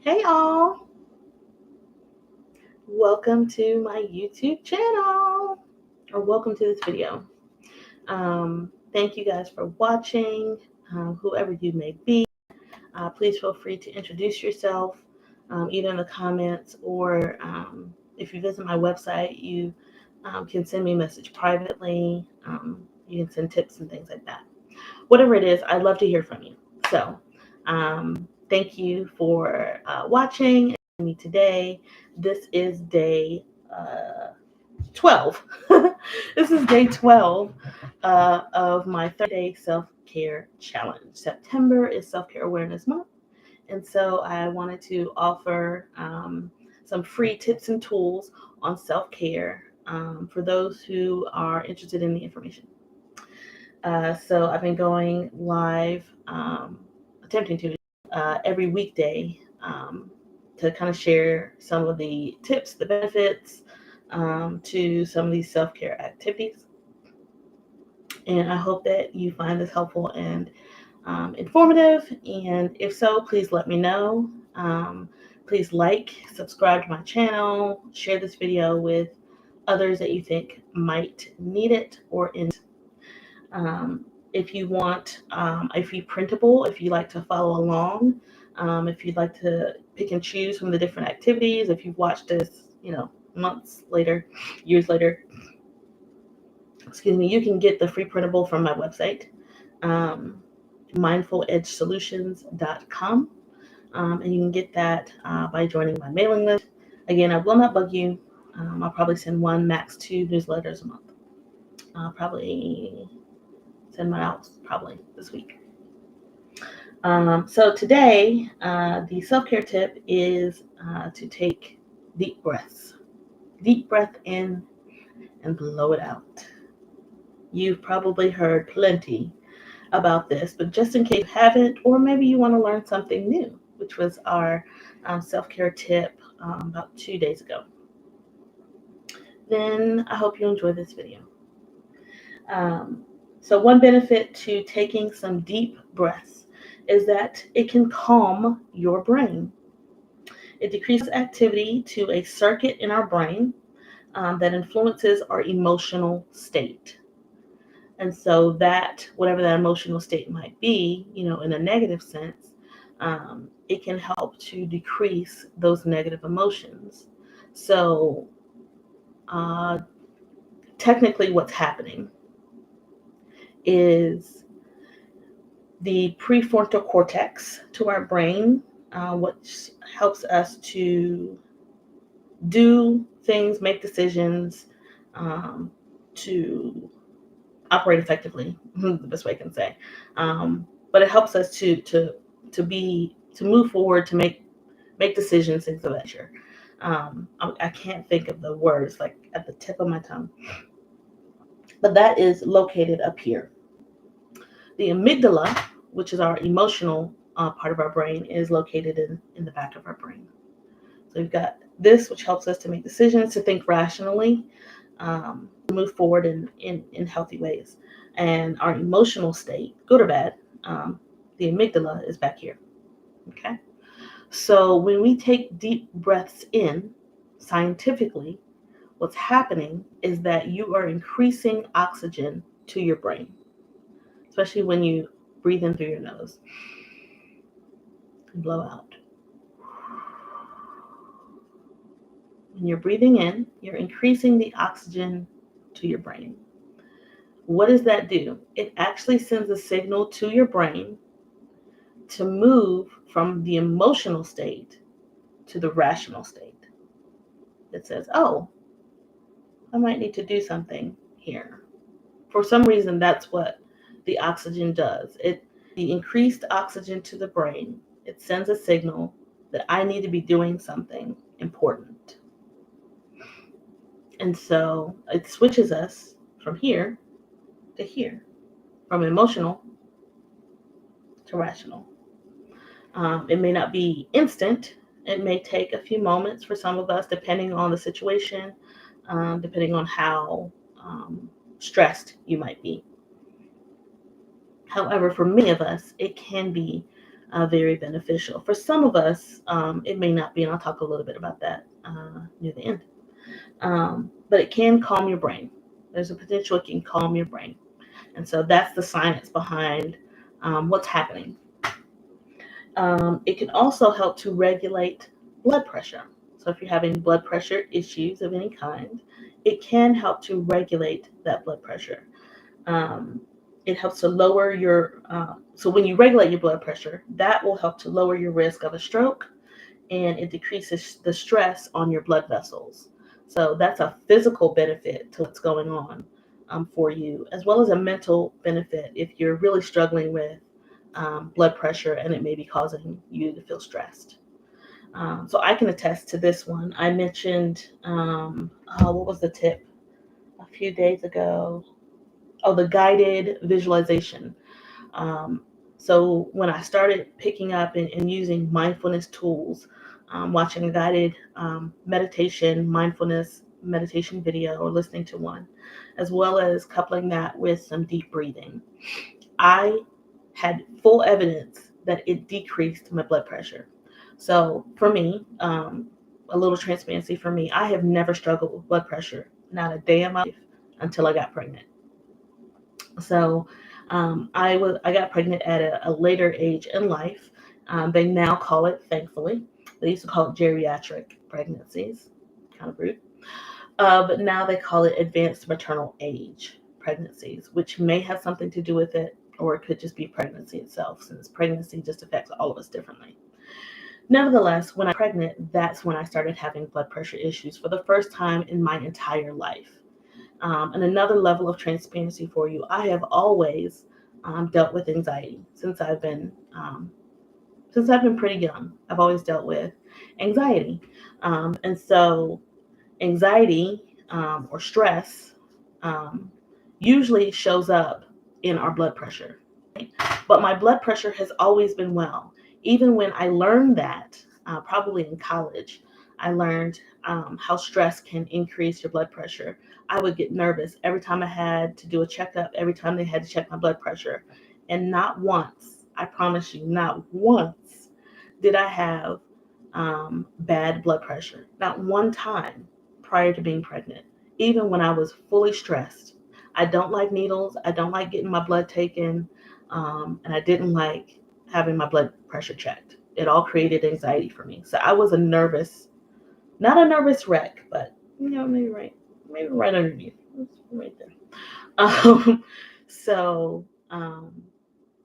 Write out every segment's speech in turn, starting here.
Hey all, welcome to my YouTube channel, or welcome to this video. Thank you guys for watching, whoever you may be. Please feel free to introduce yourself, either in the comments or if you visit my website, you can send me a message privately. You can send tips and things like that. Whatever it is, I'd love to hear from you. So thank you for watching me today. This is day 12. This is day 12 of my 30-day self-care challenge. September is Self-Care Awareness Month, and so I wanted to offer some free tips and tools on self-care for those who are interested in the information. So I've been going live, attempting to every weekday to kind of share some of the tips, the benefits to some of these self-care activities. And I hope that you find this helpful and informative. And if so, please let me know. Please subscribe to my channel, share this video with others that you think might need it or in. If you want a free printable, if you like to follow along, if you'd like to pick and choose from the different activities, if you've watched this, months later, years later, you can get the free printable from my website, mindfuledgesolutions.com, and you can get that by joining my mailing list. Again, I will not bug you. I'll probably send one, max 2 newsletters a month. I'll probably send mine out this week. So today, the self-care tip is to take deep breaths. Deep breath in and blow it out. You've probably heard plenty about this, but just in case you haven't, or maybe you want to learn something new, which was our self-care tip about 2 days ago, then I hope you enjoy this video. So one benefit to taking some deep breaths is that it can calm your brain. It decreases activity to a circuit in our brain that influences our emotional state. And so that, whatever that emotional state might be, in a negative sense, it can help to decrease those negative emotions. So technically what's happening is the prefrontal cortex to our brain, which helps us to do things, make decisions, to operate effectively, the best way I can say. But it helps us to move forward, to make decisions, things of that nature. I can't think of the words like at the tip of my tongue, but that is located up here. The amygdala, which is our emotional part of our brain, is located in the back of our brain. So you've got this, which helps us to make decisions, to think rationally, to move forward in healthy ways. And our emotional state, good or bad, the amygdala is back here. Okay? So when we take deep breaths in, scientifically, what's happening is that you are increasing oxygen to your brain, especially when you breathe in through your nose and blow out. When you're breathing in, you're increasing the oxygen to your brain. What does that do? It actually sends a signal to your brain to move from the emotional state to the rational state. It says, oh, I might need to do something here. For some reason, that's what the oxygen does. The increased oxygen to the brain, it sends a signal that I need to be doing something important. And so it switches us from here to here, from emotional to rational. It may not be instant. It may take a few moments for some of us, depending on the situation, depending on how stressed you might be. However, for many of us, it can be very beneficial. For some of us, it may not be, and I'll talk a little bit about that near the end. But it can calm your brain. There's a potential it can calm your brain. And so that's the science behind what's happening. It can also help to regulate blood pressure. So if you're having blood pressure issues of any kind, it can help to regulate that blood pressure. It helps to lower your, so when you regulate your blood pressure, that will help to lower your risk of a stroke, and it decreases the stress on your blood vessels. So that's a physical benefit to what's going on for you, as well as a mental benefit if you're really struggling with blood pressure and it may be causing you to feel stressed. So I can attest to this one. I mentioned, what was the tip a few days ago? Oh, the guided visualization. So when I started picking up and using mindfulness tools, watching a guided mindfulness meditation video or listening to one, as well as coupling that with some deep breathing, I had full evidence that it decreased my blood pressure. So for me, a little transparency for me, I have never struggled with blood pressure, not a day in my life, until I got pregnant. So I got pregnant at a later age in life. They now call it, thankfully, they used to call it geriatric pregnancies, kind of rude. But now they call it advanced maternal age pregnancies, which may have something to do with it, or it could just be pregnancy itself, since pregnancy just affects all of us differently. Nevertheless, when I was pregnant, that's when I started having blood pressure issues for the first time in my entire life. And another level of transparency for you, I have always dealt with anxiety since I've been pretty young. I've always dealt with anxiety, and so anxiety or stress usually shows up in our blood pressure. But my blood pressure has always been well. Even when I learned that, probably in college, I learned how stress can increase your blood pressure. I would get nervous every time I had to do a checkup, every time they had to check my blood pressure. And not once, I promise you, not once did I have bad blood pressure. Not one time prior to being pregnant, even when I was fully stressed. I don't like needles. I don't like getting my blood taken. And I didn't like having my blood pressure checked. It all created anxiety for me. So I was not a nervous wreck, but maybe right underneath, right there. So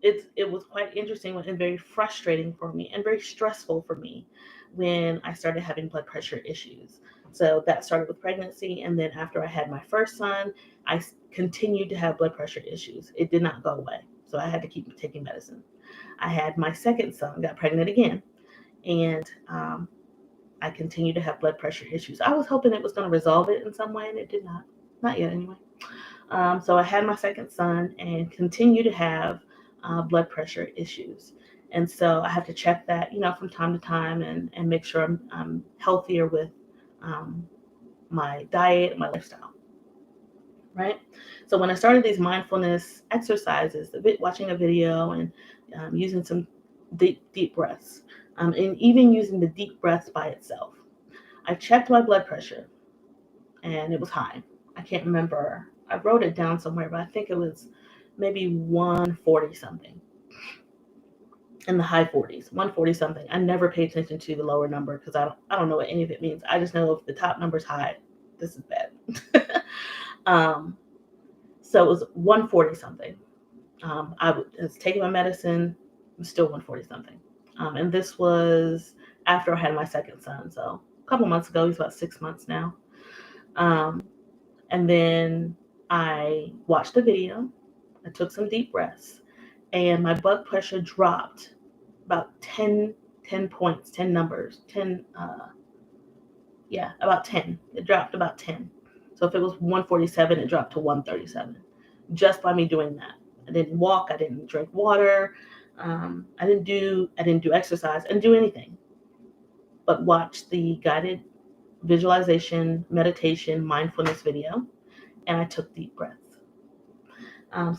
it was quite interesting and very frustrating for me and very stressful for me when I started having blood pressure issues. So that started with pregnancy, and then after I had my first son, I continued to have blood pressure issues. It did not go away, so I had to keep taking medicine. I had my second son, got pregnant again, and I continued to have blood pressure issues. I was hoping it was going to resolve it in some way, and it did not yet anyway. So I had my second son and continue to have blood pressure issues. And so I have to check that, from time to time and make sure I'm healthier with my diet and my lifestyle, right? So when I started these mindfulness exercises, watching a video and using some deep breaths, and even using the deep breaths by itself, I checked my blood pressure and it was high. I can't remember. I wrote it down somewhere, but I think it was maybe 140 something, in the high 40s, 140 something. I never pay attention to the lower number because I don't know what any of it means. I just know if the top number's high, this is bad. So it was 140 something. I was taking my medicine, it was still 140 something. And this was after I had my second son. So a couple months ago, he's about 6 months now. And then I watched the video, I took some deep breaths, and my blood pressure dropped about 10 points, 10 numbers, 10, about 10. It dropped about 10. So if it was 147, it dropped to 137, just by me doing that. I didn't walk, I didn't drink water, I didn't do exercise, I didn't do anything but watch the guided visualization, meditation, mindfulness video, and I took deep breaths.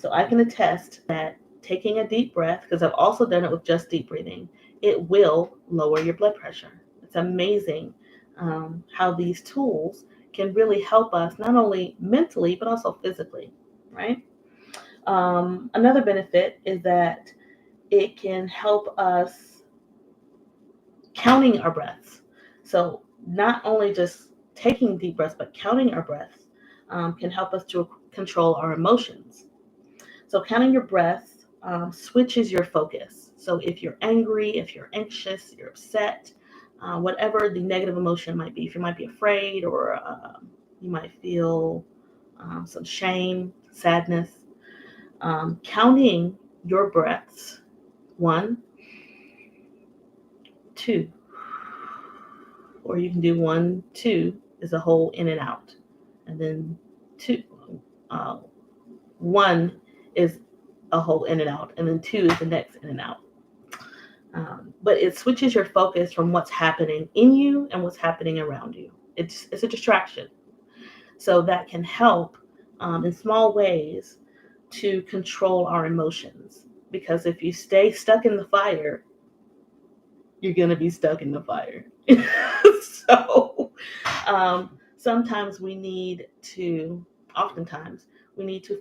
So I can attest that taking a deep breath, because I've also done it with just deep breathing, it will lower your blood pressure. It's amazing how these tools can really help us not only mentally, but also physically, right? Another benefit is that it can help us counting our breaths. So not only just taking deep breaths, but counting our breaths can help us to control our emotions. So counting your breaths switches your focus. So if you're angry, if you're anxious, you're upset, whatever the negative emotion might be, if you might be afraid or you might feel some shame, sadness, counting your breaths, 1, 2, or you can do 1, 2 is a whole in and out, and then 2, 1 is a whole in and out, and then 2 is the next in and out. But it switches your focus from what's happening in you and what's happening around you. It's a distraction. So that can help in small ways to control our emotions. Because if you stay stuck in the fire, you're going to be stuck in the fire. So oftentimes we need to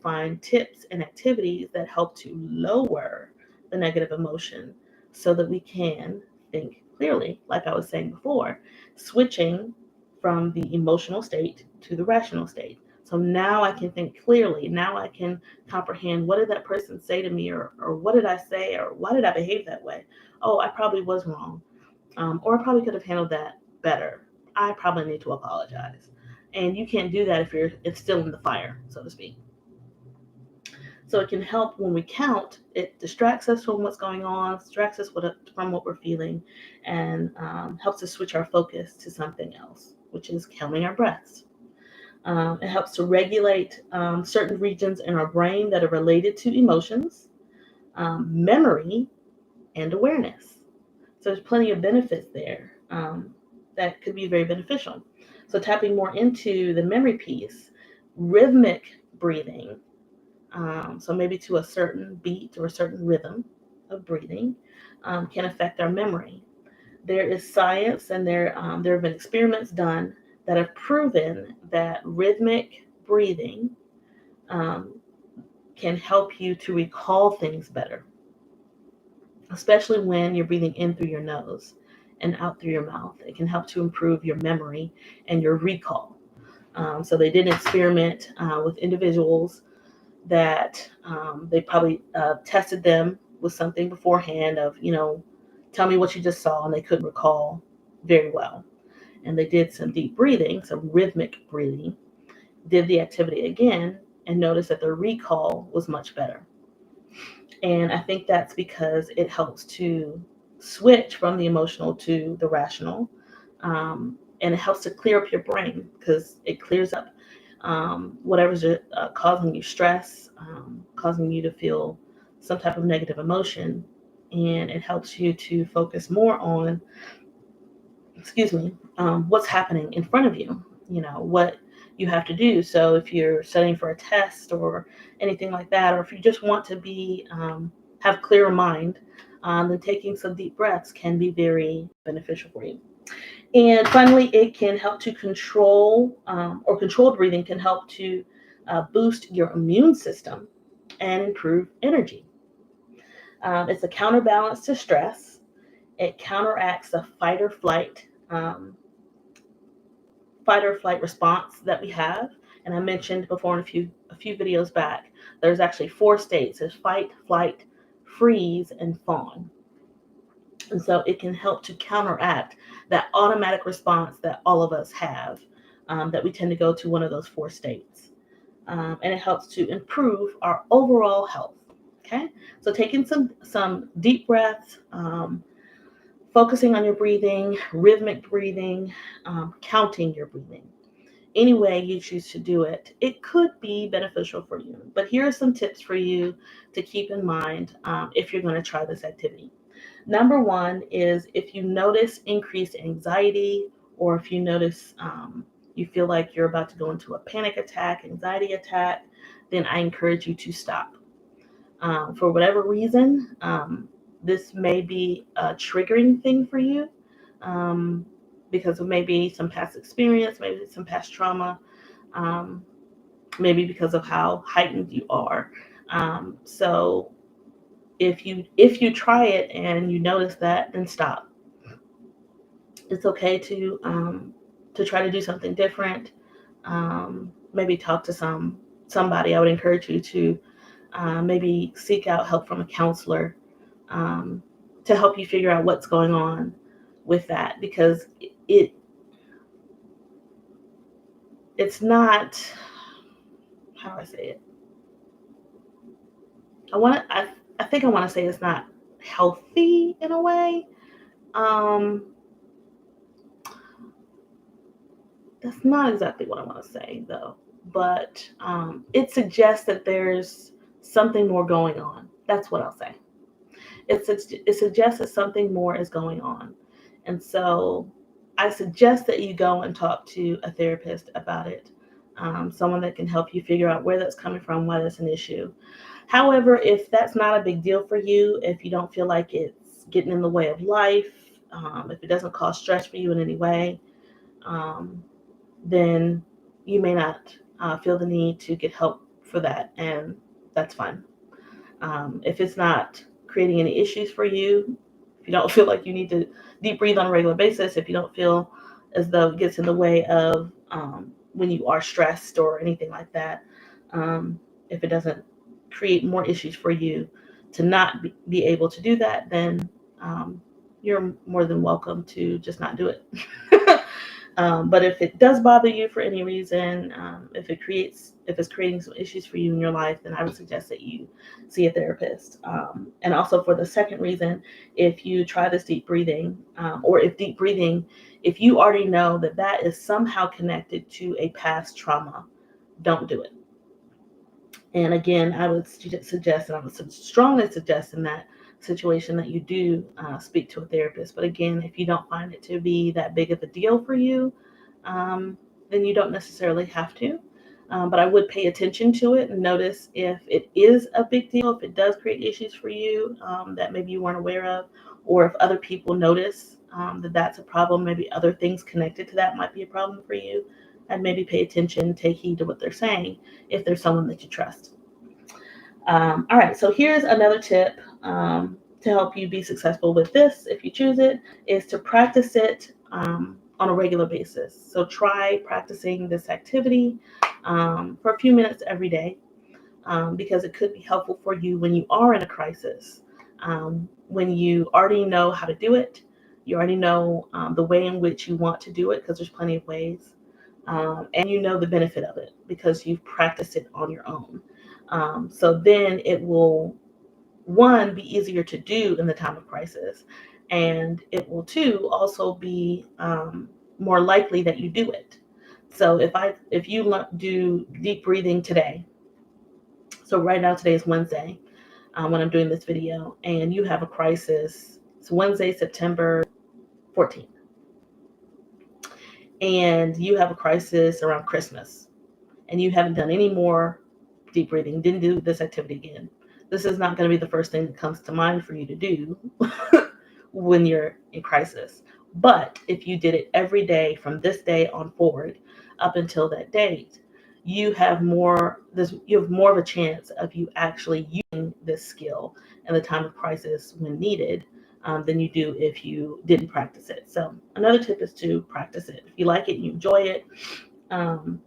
find tips and activities that help to lower the negative emotion so that we can think clearly, like I was saying before, switching from the emotional state to the rational state. So now I can think clearly. Now I can comprehend, what did that person say to me, or what did I say, or why did I behave that way? Oh, I probably was wrong. Or I probably could have handled that better. I probably need to apologize. And you can't do that if it's still in the fire, so to speak. So it can help when we count. It distracts us from what's going on, distracts us from what we're feeling, and helps us switch our focus to something else, which is counting our breaths. It helps to regulate certain regions in our brain that are related to emotions, memory, and awareness. So there's plenty of benefits there that could be very beneficial. So tapping more into the memory piece, rhythmic breathing, so maybe to a certain beat or a certain rhythm of breathing, can affect our memory. There is science, and there have been experiments done that have proven that rhythmic breathing can help you to recall things better, especially when you're breathing in through your nose and out through your mouth. It can help to improve your memory and your recall. So they did an experiment with individuals that they probably tested them with something beforehand of, tell me what you just saw, and they couldn't recall very well. And they did some deep breathing, some rhythmic breathing, did the activity again, and noticed that their recall was much better. And I think that's because it helps to switch from the emotional to the rational. And it helps to clear up your brain, because it clears up whatever's causing you stress, causing you to feel some type of negative emotion. And it helps you to focus more on, what's happening in front of you, what you have to do. So if you're studying for a test or anything like that, or if you just want to be have clearer mind, then taking some deep breaths can be very beneficial for you. And finally, it can help to control, or controlled breathing can help to boost your immune system and improve energy. It's a counterbalance to stress. It counteracts the fight or flight response that we have. And I mentioned before in a few videos back, there's actually 4 states. There's fight, flight, freeze, and fawn. And so it can help to counteract that automatic response that all of us have, that we tend to go to one of those 4 states. And it helps to improve our overall health. Okay, so taking some deep breaths, focusing on your breathing, rhythmic breathing, counting your breathing. Any way you choose to do it, it could be beneficial for you. But here are some tips for you to keep in mind if you're going to try this activity. Number 1 is, if you notice increased anxiety, or if you notice you feel like you're about to go into a panic attack, anxiety attack, then I encourage you to stop. For whatever reason, this may be a triggering thing for you, because of maybe some past experience, maybe some past trauma, maybe because of how heightened you are. So if you try it and you notice that, then stop. It's okay to try to do something different. Maybe talk to somebody. I would encourage you to maybe seek out help from a counselor, to help you figure out what's going on with that, because it's not, how do I say it? I think I want to say it's not healthy in a way. That's not exactly what I want to say though, but it suggests that there's something more going on. That's what I'll say. It suggests that something more is going on. And so I suggest that you go and talk to a therapist about it, someone that can help you figure out where that's coming from, why that's an issue. However, if that's not a big deal for you, if you don't feel like it's getting in the way of life, if it doesn't cause stress for you in any way, um, then you may not feel the need to get help for that, and that's fine. If it's not creating any issues for you, if you don't feel like you need to deep breathe on a regular basis, if you don't feel as though it gets in the way of when you are stressed or anything like that, if it doesn't create more issues for you to not be able to do that, then you're more than welcome to just not do it. But if it does bother you for any reason, if it's creating some issues for you in your life, then I would suggest that you see a therapist. And also for the second reason, if you try this deep breathing, or if you already know that that is somehow connected to a past trauma, don't do it. And again, I would suggest, and I would strongly suggest in that situation that you do speak to a therapist. But again, if you don't find it to be that big of a deal for you, then you don't necessarily have to. But I would pay attention to it and notice if it is a big deal, if it does create issues for you that maybe you weren't aware of, or if other people notice that that's a problem, maybe other things connected to that might be a problem for you, and maybe pay attention, take heed to what they're saying if there's someone that you trust. All right, so here's another tip to help you be successful with this, if you choose it, is to practice it on a regular basis. So try practicing this activity for a few minutes every day, because it could be helpful for you when you are in a crisis, when you already know how to do it, you already know the way in which you want to do it, because there's plenty of ways, and you know the benefit of it because you've practiced it on your own. So then it will, one, be easier to do in the time of crisis, and it will, two, also be more likely that you do it. So if you do deep breathing today, so right now today is Wednesday when I'm doing this video, and you have a crisis. It's Wednesday, September 14th, and you have a crisis around Christmas, and you haven't done any more deep breathing, didn't do this activity again. This is not going to be the first thing that comes to mind for you to do when you're in crisis. But if you did it every day from this day on forward up until that date, you have more of a chance of you actually using this skill in the time of crisis when needed, than you do if you didn't practice it. So another tip is to practice it. If you like it, you enjoy it, find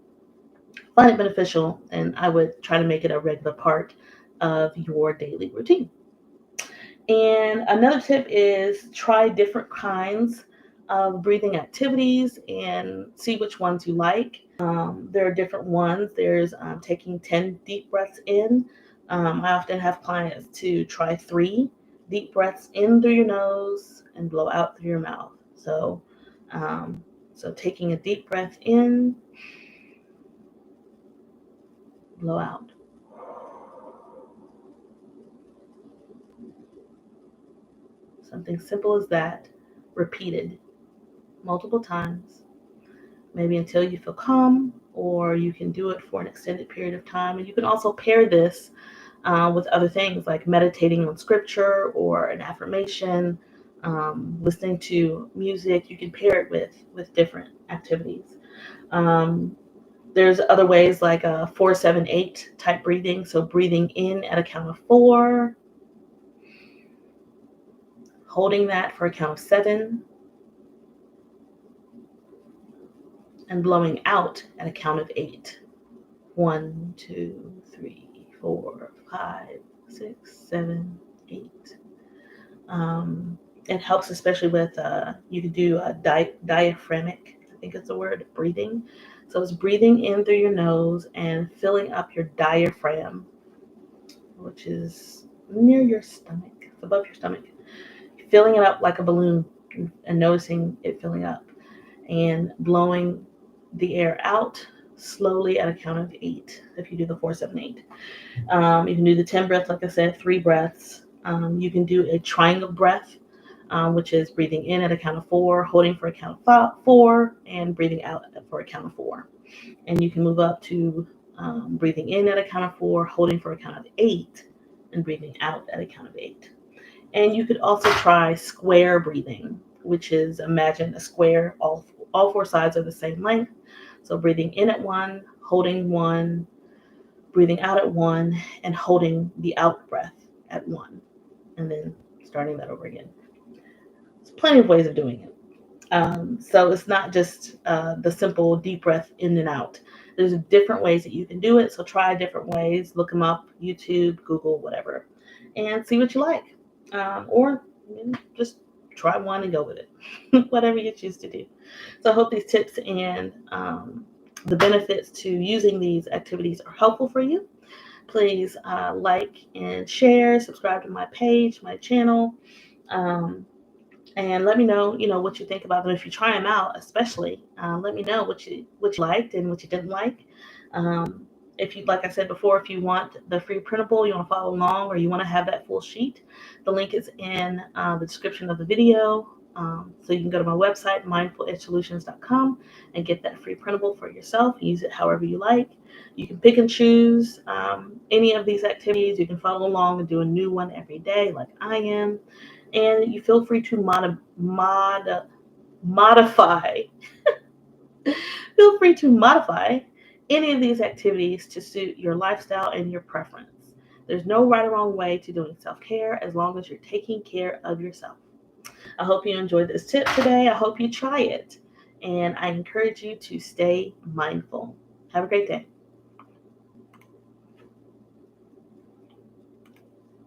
it beneficial, and I would try to make it a regular part of your daily routine. And another tip is try different kinds of breathing activities and see which ones you like. There are different ones. There's taking 10 deep breaths in. I often have clients to try 3 deep breaths in through your nose and blow out through your mouth. So, so taking a deep breath in, blow out. Something simple as that, repeated multiple times, maybe until you feel calm, or you can do it for an extended period of time. And you can also pair this with other things like meditating on scripture or an affirmation, listening to music. You can pair it with different activities. There's other ways like a 4-7-8 type breathing. So breathing in at a count of 4, holding that for a count of 7, and blowing out at a count of 8. 1, 2, 3, 4, 5, 6, 7, 8. It helps especially with, you can do a diaphragmic, I think it's the word, breathing. So it's breathing in through your nose and filling up your diaphragm, which is near your stomach, it's above your stomach. Filling it up like a balloon and noticing it filling up and blowing the air out slowly at a count of 8 if you do the 4-7-8. You can do the 10 breaths, like I said, 3 breaths. You can do a triangle breath, which is breathing in at a count of 4, holding for a count of 4, and breathing out for a count of 4. And you can move up to breathing in at a count of 4, holding for a count of 8, and breathing out at a count of 8. And you could also try square breathing, which is imagine a square, all 4 sides are the same length. So breathing in at 1, holding 1, breathing out at 1, and holding the out breath at 1, and then starting that over again. There's plenty of ways of doing it. So it's not just the simple deep breath in and out. There's different ways that you can do it. So try different ways. Look them up, YouTube, Google, whatever, and see what you like. Or just try one and go with it, whatever you choose to do. So I hope these tips and the benefits to using these activities are helpful for you. Please like and share, subscribe to my page, my channel, and let me know, what you think about them. If you try them out, especially, let me know what you liked and what you didn't like. If you, like I said before, if you want the free printable, you want to follow along, or you want to have that full sheet, the link is in the description of the video. So you can go to my website, mindfulEdgeSolutions.com, and get that free printable for yourself. Use it however you like. You can pick and choose any of these activities. You can follow along and do a new one every day, like I am. And you feel free to modify. Feel free to modify any of these activities to suit your lifestyle and your preference. There's no right or wrong way to doing self-care as long as you're taking care of yourself. I hope you enjoyed this tip today. I hope you try it. And I encourage you to stay mindful. Have a great day.